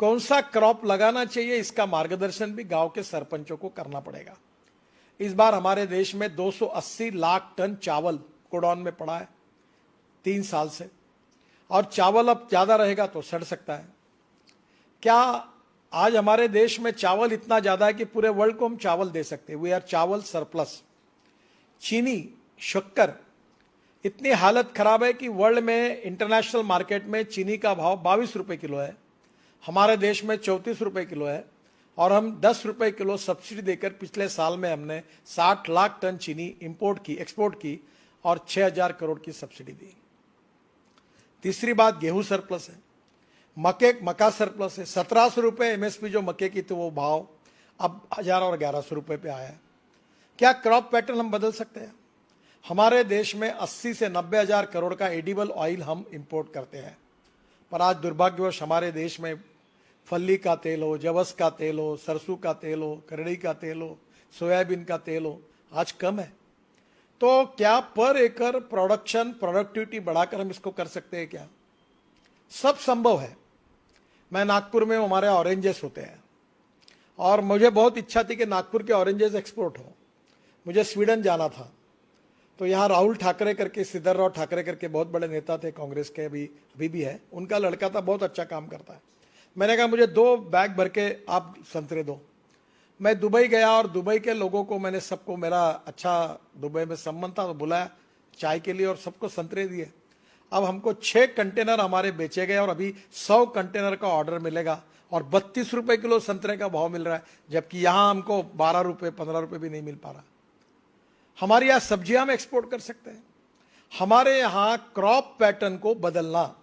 कौन सा क्रॉप लगाना चाहिए इसका मार्गदर्शन भी गांव के सरपंचों को करना पड़ेगा। इस बार हमारे देश में 280 लाख टन चावल गोडाउन में पड़ा है 3 साल से, और चावल अब ज्यादा रहेगा तो सड़ सकता है। क्या आज हमारे देश में चावल इतना ज्यादा है कि पूरे वर्ल्ड को हम चावल दे सकते हैं? वी आर चावल सरप्लस। चीनी, शक्कर, इतनी हालत खराब है कि वर्ल्ड में इंटरनेशनल मार्केट में चीनी का भाव 22 रुपए किलो है, हमारे देश में 34 रुपए किलो है, और हम 10 रुपए किलो सब्सिडी देकर पिछले साल में हमने 60 लाख टन चीनी एक्सपोर्ट की और 6000 करोड़ की सब्सिडी दी। तीसरी बात, गेहूं सरप्लस है, मक्का सरप्लस है। 1700 रुपए एमएसपी जो मक्के की थी वो भाव अब 1000 और 1100 रुपए पे आया है। क्या क्रॉप पैटर्न हम बदल सकते हैं? हमारे देश में 80 से 90 हजार करोड़ का एडिबल ऑयल हम इंपोर्ट करते हैं, पर आज दुर्भाग्यवश हमारे देश में फल्ली का तेल हो, जवस का तेल हो, सरसों का तेल हो, करड़ी का तेल हो, सोयाबीन का तेल हो, आज कम है। तो क्या पर एकड़ प्रोडक्टिविटी बढ़ाकर हम इसको कर सकते हैं क्या? सब संभव है। मैं नागपुर में, हमारे ऑरेंजेस होते हैं, और मुझे बहुत इच्छा थी कि नागपुर के ऑरेंजेस एक्सपोर्ट हो। मुझे स्वीडन जाना था, तो यहाँ राहुल ठाकरे करके, सिद्धरराव ठाकरे करके बहुत बड़े नेता थे कांग्रेस के, अभी भी है, उनका लड़का था, बहुत अच्छा काम करता है। मैंने कहा मुझे 2 बैग भर के आप संतरे दो। मैं दुबई गया और दुबई के लोगों को मैंने सबको, मेरा अच्छा दुबई में संबंध था, तो बुलाया चाय के लिए और सबको संतरे दिए। अब हमको 6 कंटेनर हमारे बेचे गए और अभी 100 कंटेनर का ऑर्डर मिलेगा, और 32 रुपए किलो संतरे का भाव मिल रहा है, जबकि यहां हमको 12 रुपए 15 रुपए भी नहीं मिल पा रहा। हमारे यहाँ सब्जियां हम एक्सपोर्ट कर सकते हैं। हमारे यहाँ क्रॉप पैटर्न को बदलना,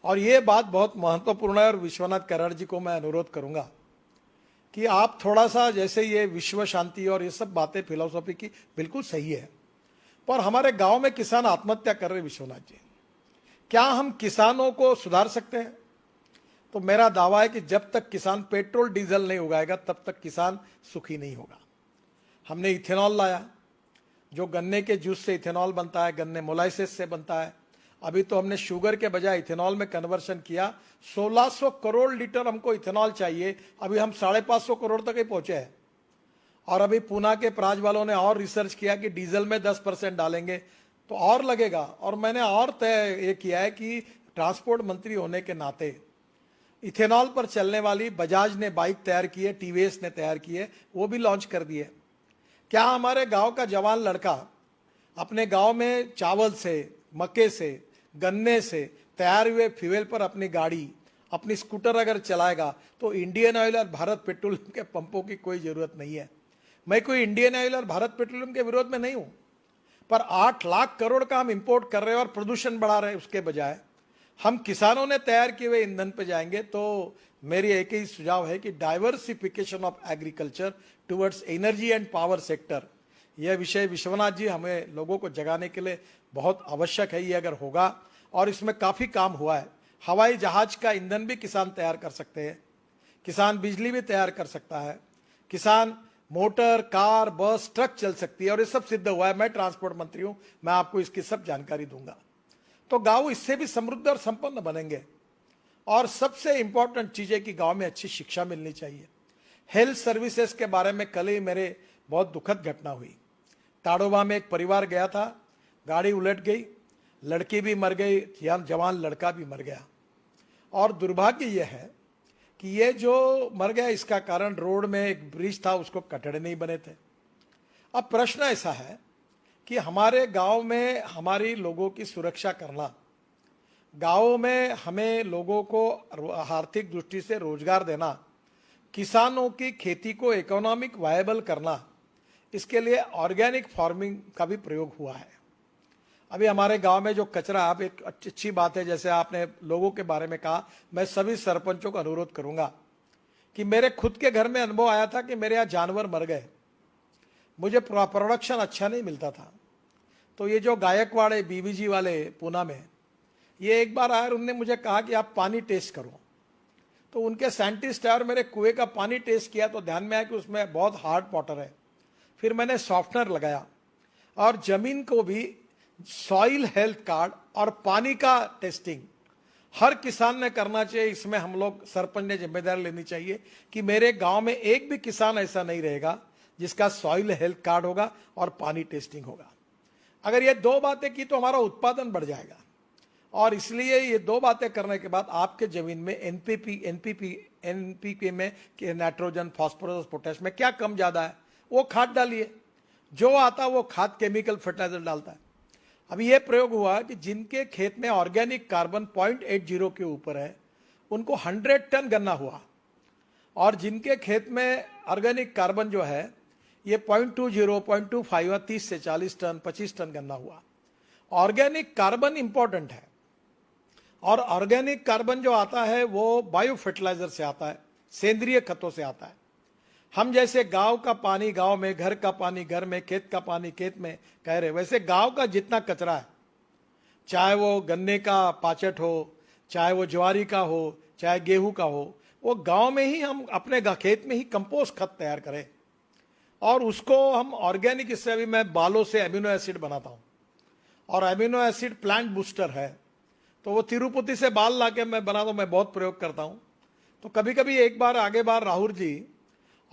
और ये बात बहुत महत्वपूर्ण है, और विश्वनाथ कराड़ जी को मैं अनुरोध करूंगा कि आप थोड़ा सा, जैसे ये विश्व शांति और ये सब बातें फिलोसॉफी की बिल्कुल सही है, पर हमारे गांव में किसान आत्महत्या कर रहे। विश्वनाथ जी, क्या हम किसानों को सुधार सकते हैं? तो मेरा दावा है कि जब तक किसान पेट्रोल डीजल नहीं उगाएगा तब तक किसान सुखी नहीं होगा। हमने इथेनॉल लाया, जो गन्ने के जूस से इथेनॉल बनता है, गन्ने मोलाइसिस से बनता है। अभी तो हमने शुगर के बजाय इथेनॉल में कन्वर्शन किया। 1600 करोड़ लीटर हमको इथेनॉल चाहिए, अभी हम 550 करोड़ तक ही पहुंचे हैं। और अभी पूना के प्राज वालों ने और रिसर्च किया कि डीजल में 10% डालेंगे तो और लगेगा। और मैंने और तय ये किया है कि ट्रांसपोर्ट मंत्री होने के नाते इथेनॉल पर चलने वाली बजाज ने बाइक तैयार की है, टीवीएस ने तैयार की है, वो भी लॉन्च कर दी है। क्या हमारे गांव का जवान लड़का अपने गांव में चावल से, मक्के से, गन्ने से तैयार हुए फ्यूल पर अपनी गाड़ी, अपनी स्कूटर अगर चलाएगा तो इंडियन ऑयल और भारत पेट्रोलियम के पंपों की कोई जरूरत नहीं है। मैं कोई इंडियन ऑयल और भारत पेट्रोलियम के विरोध में नहीं हूं, पर 8 लाख करोड़ का हम इंपोर्ट कर रहे हैं और प्रदूषण बढ़ा रहे हैं। उसके बजाय हम किसानों ने तैयार किए हुए ईंधन पे जाएंगे। तो मेरी एक ही सुझाव है कि diversification of agriculture towards energy and power sector, यह विषय विश्वनाथ जी हमें लोगों को जगाने के लिए बहुत आवश्यक है। ये अगर होगा, और इसमें काफी काम हुआ है, हवाई जहाज का ईंधन भी किसान तैयार कर सकते हैं, किसान बिजली भी तैयार कर सकता है, किसान मोटर, कार, बस, ट्रक चल सकती है, और ये सब सिद्ध हुआ है। मैं ट्रांसपोर्ट मंत्री हूं, मैं आपको इसकी सब जानकारी दूंगा। तो गांव इससे भी समृद्ध और संपन्न बनेंगे। और सबसे इंपॉर्टेंट चीज है कि गांव में अच्छी शिक्षा मिलनी चाहिए। हेल्थ सर्विसेज के बारे में कल ही मेरे बहुत दुखद घटना हुई। ताड़ोबा में एक परिवार गया था, गाड़ी उलट गई, लड़की भी मर गई, जवान लड़का भी मर गया। और दुर्भाग्य यह है कि ये जो मर गया इसका कारण रोड में एक ब्रिज था, उसको कटड़े नहीं बने थे। अब प्रश्न ऐसा है कि हमारे गांव में हमारी लोगों की सुरक्षा करना, गांव में हमें लोगों को आर्थिक दृष्टि से रोजगार देना, किसानों की खेती को इकोनॉमिक वायबल करना, इसके लिए ऑर्गेनिक फार्मिंग का भी प्रयोग हुआ है। अभी हमारे गांव में जो कचरा, आप एक अच्छी बात है, जैसे आपने लोगों के बारे में कहा, मैं सभी सरपंचों को अनुरोध करूंगा कि मेरे खुद के घर में अनुभव आया था कि मेरे यहाँ जानवर मर गए, मुझे प्रोडक्शन अच्छा नहीं मिलता था। तो ये जो गायकवाड़ है, बीबीजी वाले पूना में, ये एक बार आए, उन्होंने मुझे कहा कि आप पानी टेस्ट करो। तो उनके साइंटिस्ट है और मेरे कुएं का पानी टेस्ट किया तो ध्यान में आया कि उसमें बहुत हार्ड वाटर है। फिर मैंने सॉफ्टनर लगाया और जमीन को भी सॉइल हेल्थ कार्ड और पानी का टेस्टिंग हर किसान ने करना चाहिए। इसमें हम लोग सरपंच ने जिम्मेदारी लेनी चाहिए कि मेरे गांव में एक भी किसान ऐसा नहीं रहेगा जिसका सॉइल हेल्थ कार्ड होगा और पानी टेस्टिंग होगा। अगर ये दो बातें की तो हमारा उत्पादन बढ़ जाएगा। और इसलिए ये दो बातें करने के बाद आपके जमीन में एनपीपी में नाइट्रोजन, फास्फोरस, पोटेश में क्या कम ज्यादा है वो खाद डालिए। जो आता वो खाद केमिकल फर्टिलाइजर डालता है। अभी ये प्रयोग हुआ कि जिनके खेत में ऑर्गेनिक कार्बन 0.80 के ऊपर है उनको 100 टन गन्ना हुआ, और जिनके खेत में ऑर्गेनिक कार्बन जो है ये 0.20, 0.25, 30 से 40 टन, 25 टन गन्ना हुआ। ऑर्गेनिक कार्बन इंपॉर्टेंट है, और ऑर्गेनिक कार्बन जो आता है वो बायो फर्टिलाइजर से आता है, सेंद्रीय खतों से आता है। हम जैसे गांव का पानी गांव में, घर का पानी घर में, खेत का पानी खेत में कह रहे, वैसे गांव का जितना कचरा है, चाहे वो गन्ने का पाचट हो, चाहे वो ज्वारी का हो, चाहे गेहूं का हो, वो गांव में ही हम अपने खेत में ही कंपोस्ट खत तैयार करें और उसको हम ऑर्गेनिक, इससे अभी मैं बालों से अमीनो एसिड बनाता हूं, और अमीनो एसिड प्लांट बूस्टर है, तो वो तिरुपति से बाल लाके मैं बनाता हूं, मैं बहुत प्रयोग करता हूं। तो कभी कभी एक बार आगे बार राहुल जी,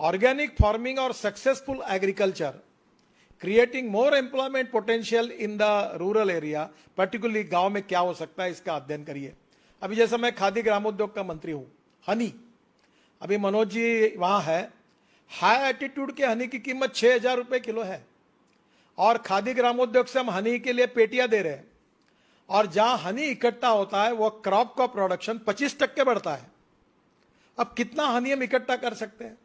ऑर्गेनिक फार्मिंग और successful agriculture creating more employment potential in the rural area, particularly गांव में क्या हो सकता है इसका अध्ययन करिए। अभी जैसा मैं खादी ग्रामोद्योग का मंत्री हूं, हनी, अभी मनोज जी वहां है, हाई एटीट्यूड के हनी की कीमत 6,000 रुपए किलो है, और खादी ग्रामोद्योग से हम हनी के लिए पेटियां दे रहे हैं, और जहां हनी इकट्ठा होता है वो क्रॉप का प्रोडक्शन 25% बढ़ता है। अब कितना हनी हम इकट्ठा कर सकते हैं?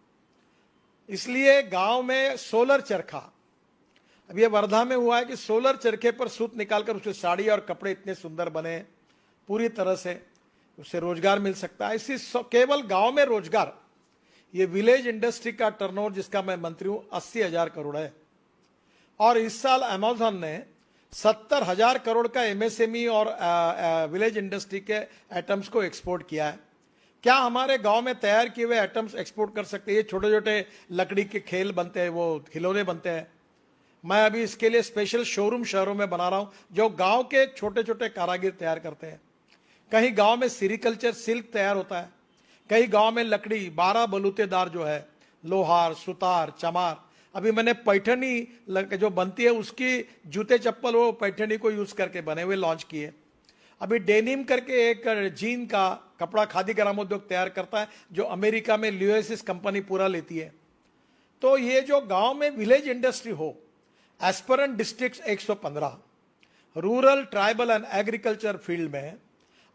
इसलिए गांव में सोलर चरखा, अब ये वर्धा में हुआ है कि सोलर चरखे पर सूत निकालकर उससे साड़ी और कपड़े इतने सुंदर बने, पूरी तरह से उससे रोजगार मिल सकता है। इसी केवल गांव में रोजगार, ये विलेज इंडस्ट्री का टर्नओवर जिसका मैं मंत्री हूं 80,000 करोड़ है, और इस साल अमेजॉन ने 70,000 करोड़ का एमएसएमई और विलेज इंडस्ट्री के आइटम्स को एक्सपोर्ट किया है। क्या हमारे गांव में तैयार किए हुए आइटम्स एक्सपोर्ट कर सकते हैं? ये छोटे छोटे लकड़ी के खेल बनते हैं, वो खिलौने बनते हैं। मैं अभी इसके लिए स्पेशल शोरूम शहरों में बना रहा हूं जो गांव के छोटे छोटे कारागिर तैयार करते हैं। कहीं गांव में सीरीकल्चर सिल्क तैयार होता है, कहीं गांव में लकड़ी 12 बलूतेदार जो है, लोहार, सुतार, चमार। अभी मैंने पैठनी जो बनती है उसकी जूते चप्पल वो पैठनी को यूज करके बने हुए लॉन्च किए। अभी डेनिम करके एक जीन का कपड़ा खादी ग्रामोद्योग तैयार करता है जो अमेरिका में ल्यूएसिस कंपनी पूरा लेती है। तो ये जो गांव में विलेज इंडस्ट्री हो, aspirant district 115, rural, tribal and agriculture field में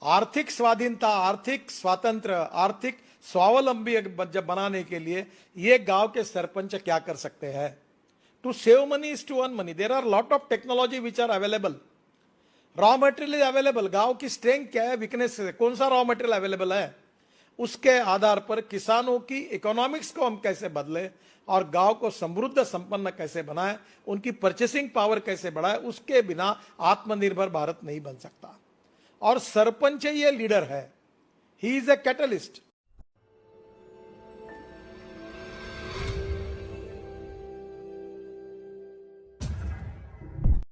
आर्थिक स्वाधीनता, आर्थिक स्वातंत्र, आर्थिक स्वावलंबी जब बनाने के लिए ये गांव के सरपंच क्या कर सकते हैं? To save money is to earn money. There are lot of technology which are available, raw material is available. गांव की स्ट्रेंथ क्या है, वीकनेस है, कौन सा रॉ मटेरियल अवेलेबल है, उसके आधार पर किसानों की इकोनॉमिक्स को हम कैसे बदले और गांव को समृद्ध संपन्न कैसे बनाए, उनकी परचेसिंग पावर कैसे बढ़ाए, उसके बिना आत्मनिर्भर भारत नहीं बन सकता। और सरपंच ये लीडर है, ही इज ए कैटलिस्ट।